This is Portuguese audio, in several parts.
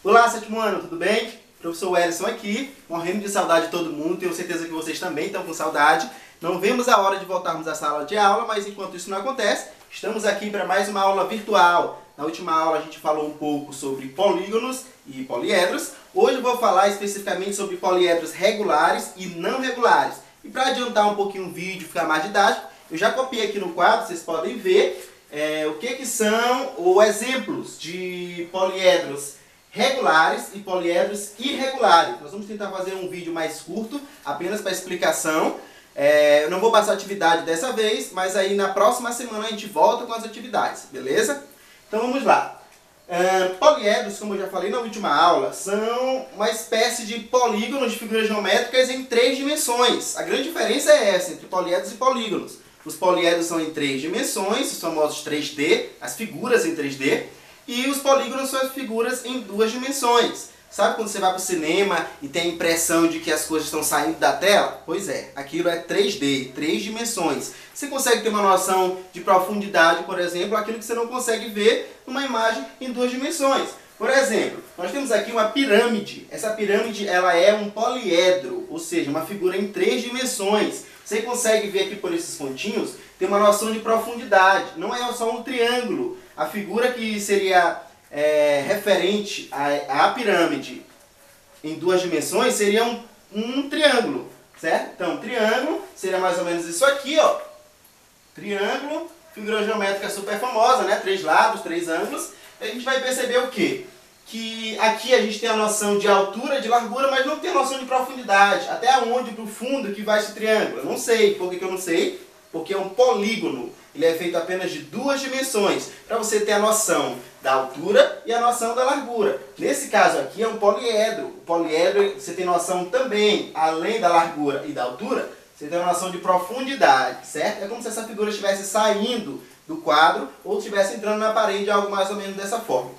Olá, sétimo ano, tudo bem? Professor Wellington aqui, morrendo de saudade de todo mundo, tenho certeza que vocês também estão com saudade. Não vemos a hora de voltarmos à sala de aula, mas enquanto isso não acontece, estamos aqui para mais uma aula virtual. Na última aula a gente falou um pouco sobre polígonos e poliedros. Hoje eu vou falar especificamente sobre poliedros regulares e não regulares. E para adiantar um pouquinho o vídeo, ficar mais didático, eu já copiei aqui no quadro, vocês podem ver o que são os exemplos de poliedros regulares e poliedros irregulares. Nós vamos tentar fazer um vídeo mais curto, apenas para explicação. Eu não vou passar atividade dessa vez, mas aí na próxima semana a gente volta com as atividades, beleza? Então vamos lá. Poliedros, como eu já falei na última aula, são uma espécie de polígonos de figuras geométricas em 3 dimensões. A grande diferença é essa, entre poliedros e polígonos. Os poliedros são em 3 dimensões, os famosos 3D, as figuras em 3D, e os polígonos são as figuras em 2 dimensões. Sabe quando você vai para o cinema e tem a impressão de que as coisas estão saindo da tela? Pois é, aquilo é 3D, 3 dimensões. Você consegue ter uma noção de profundidade, por exemplo, aquilo que você não consegue ver numa imagem em 2 dimensões. Por exemplo, nós temos aqui uma pirâmide. Essa pirâmide ela é um poliedro, ou seja, uma figura em 3 dimensões. Você consegue ver aqui por esses pontinhos, tem uma noção de profundidade. Não é só um triângulo. A figura que seria referente à pirâmide em 2 dimensões seria um triângulo, certo? Então, triângulo seria mais ou menos isso aqui, ó. Triângulo, figura geométrica super famosa, né? 3 lados, 3 ângulos. E a gente vai perceber o quê? Que aqui a gente tem a noção de altura, de largura, mas não tem a noção de profundidade. Até onde para o fundo que vai esse triângulo? Eu não sei. Por que eu não sei? Porque é um polígono. Ele é feito apenas de 2 dimensões, para você ter a noção da altura e a noção da largura. Nesse caso aqui é um poliedro. O poliedro você tem noção também, além da largura e da altura, você tem uma noção de profundidade, certo? É como se essa figura estivesse saindo do quadro ou estivesse entrando na parede, algo mais ou menos dessa forma.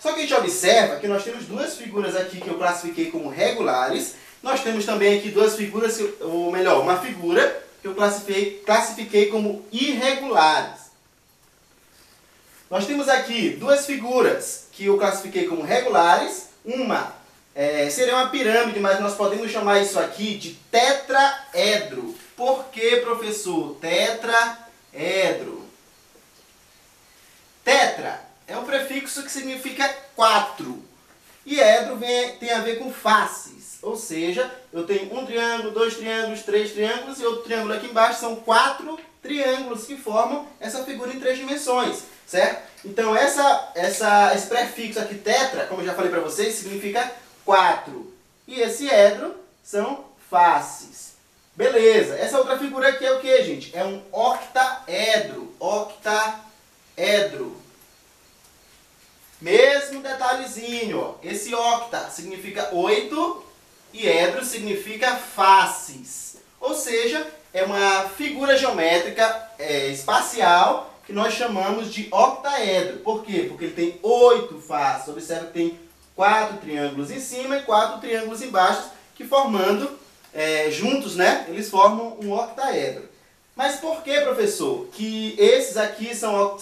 Só que a gente observa que nós temos 2 figuras aqui que eu classifiquei como regulares. Nós temos também aqui 2 figuras, ou melhor, uma figura que eu classifiquei como irregulares. Nós temos aqui 2 figuras que eu classifiquei como regulares. Uma seria uma pirâmide, mas nós podemos chamar isso aqui de tetraedro. Por que, professor? Tetraedro. Tetra é um prefixo que significa 4. E edro tem a ver com faces. Ou seja, eu tenho um triângulo, 2 triângulos, 3 triângulos e outro triângulo aqui embaixo. São 4 triângulos que formam essa figura em 3 dimensões, certo? Então esse prefixo aqui, tetra, como eu já falei para vocês, significa 4. E esse edro são faces. Beleza, essa outra figura aqui é o que, gente? É um octaedro. Octaedro. Mesmo detalhezinho, ó. Esse octa significa 8 e edro significa faces. Ou seja, é uma figura geométrica espacial que nós chamamos de octaedro. Por quê? Porque ele tem 8 faces. Observa que tem 4 triângulos em cima e 4 triângulos embaixo, que formando, juntos, né, eles formam um octaedro. Mas por que, professor, que esses aqui são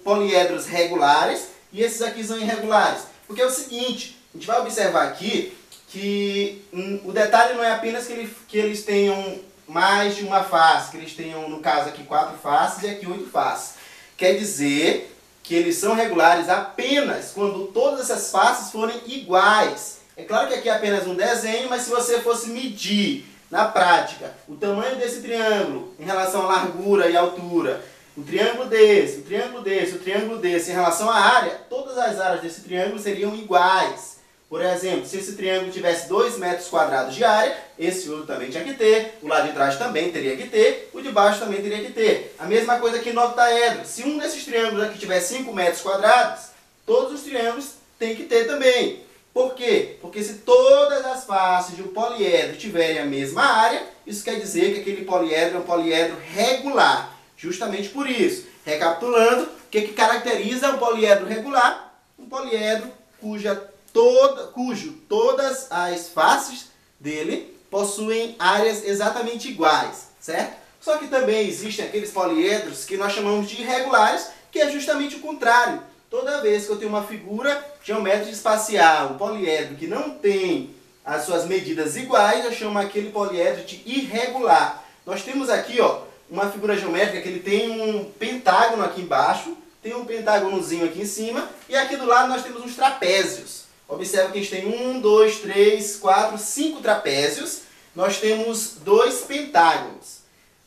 poliedros regulares e esses aqui são irregulares? Porque é o seguinte, a gente vai observar aqui que o detalhe não é apenas que eles tenham mais de uma face, que eles tenham, no caso aqui, 4 faces e aqui 8 faces. Quer dizer que eles são regulares apenas quando todas essas faces forem iguais. É claro que aqui é apenas um desenho, mas se você fosse medir na prática o tamanho desse triângulo em relação à largura e altura, o triângulo desse, o triângulo desse, o triângulo desse, em relação à área, todas as áreas desse triângulo seriam iguais. Por exemplo, se esse triângulo tivesse 2 metros quadrados de área, esse outro também tinha que ter, o lado de trás também teria que ter, o de baixo também teria que ter. A mesma coisa aqui no octaedro. Se um desses triângulos aqui tiver 5 metros quadrados, todos os triângulos têm que ter também. Por quê? Porque se todas as faces de um poliedro tiverem a mesma área, isso quer dizer que aquele poliedro é um poliedro regular. Justamente por isso. Recapitulando, o que caracteriza um poliedro regular? Um poliedro cujo todas as faces dele possuem áreas exatamente iguais, certo? Só que também existem aqueles poliedros que nós chamamos de irregulares, que é justamente o contrário. toda vez que eu tenho uma figura geométrica espacial, um poliedro que não tem as suas medidas iguais, eu chamo aquele poliedro de irregular. Nós temos aqui, ó, uma figura geométrica que ele tem um pentágono aqui embaixo, tem um pentágonozinho aqui em cima, e aqui do lado nós temos uns trapézios. Observe que a gente tem 1, 2, 3, 4, 5 trapézios. Nós temos 2 pentágonos.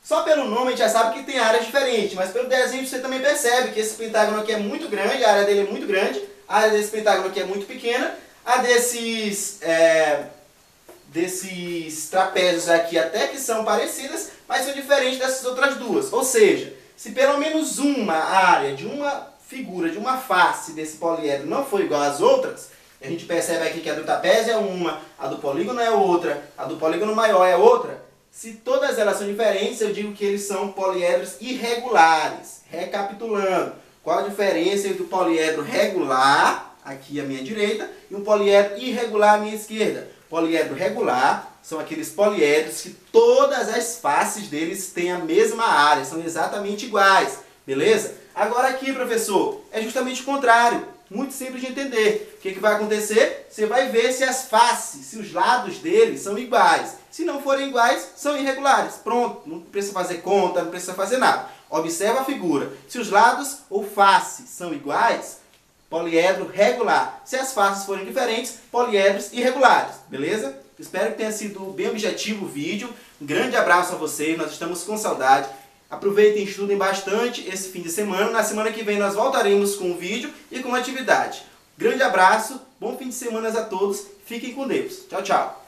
Só pelo nome a gente já sabe que tem áreas diferentes, mas pelo desenho você também percebe que esse pentágono aqui é muito grande, a área dele é muito grande, a área desse pentágono aqui é muito pequena, a desses trapézios aqui até que são parecidas, mas são diferentes dessas outras duas. Ou seja, se pelo menos uma área de uma figura, de uma face desse poliedro não for igual às outras, a gente percebe aqui que a do trapézio é uma, a do polígono é outra, a do polígono maior é outra. Se todas elas são diferentes, eu digo que eles são poliedros irregulares. Recapitulando, qual a diferença entre o poliedro regular, aqui à minha direita, e um poliedro irregular à minha esquerda? Poliedro regular são aqueles poliedros que todas as faces deles têm a mesma área, são exatamente iguais, beleza? Agora aqui, professor, é justamente o contrário. Muito simples de entender. O que vai acontecer? Você vai ver se as faces, se os lados deles são iguais. Se não forem iguais, são irregulares. Pronto, não precisa fazer conta, não precisa fazer nada. Observa a figura. Se os lados ou faces são iguais, poliedro regular. Se as faces forem diferentes, poliedros irregulares. Beleza? Espero que tenha sido bem objetivo o vídeo. Um grande abraço a vocês, nós estamos com saudade. Aproveitem e estudem bastante esse fim de semana. Na semana que vem nós voltaremos com um vídeo e com uma atividade. Grande abraço, bom fim de semana a todos. Fiquem com Deus. Tchau, tchau.